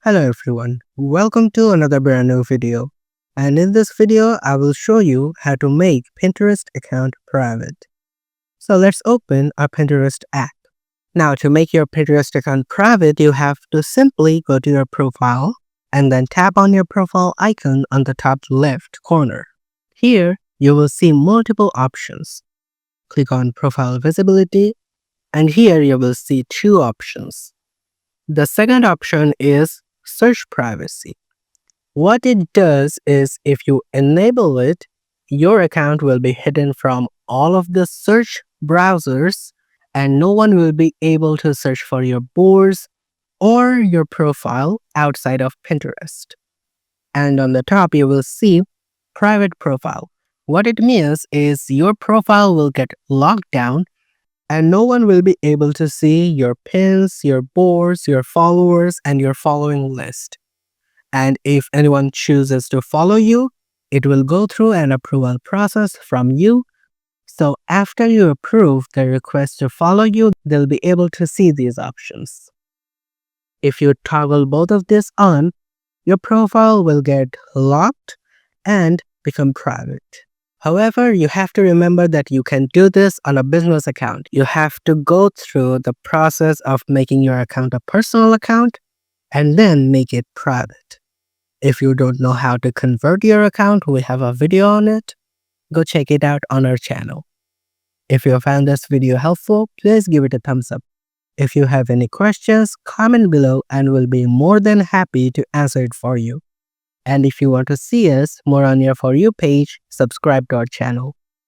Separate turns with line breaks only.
Hello everyone, welcome to another brand new video. And in this video, I will show you how to make Pinterest account private. So let's open our Pinterest app. Now to make your Pinterest account private, you have to simply go to your profile and then tap on your profile icon on the top left corner. Here, you will see multiple options. Click on Profile Visibility, and here you will see two options. The second option is Search Privacy. What it does is if you enable it, your account will be hidden from all of the search browsers and no one will be able to search for your boards or your profile outside of Pinterest. And on the top, you will see Private Profile. What it means is your profile will get locked down and no one will be able to see your pins, your boards, your followers, and your following list. And if anyone chooses to follow you, it will go through an approval process from you. So after you approve the request to follow you, they'll be able to see these options. If you toggle both of this on, your profile will get locked and become private. However, you have to remember that you can do this on a business account. You have to go through the process of making your account a personal account and then make it private. If you don't know how to convert your account, we have a video on it. Go check it out on our channel. If you found this video helpful, please give it a thumbs up. If you have any questions, comment below and we'll be more than happy to answer it for you. And if you want to see us more on your For You page, subscribe to our channel.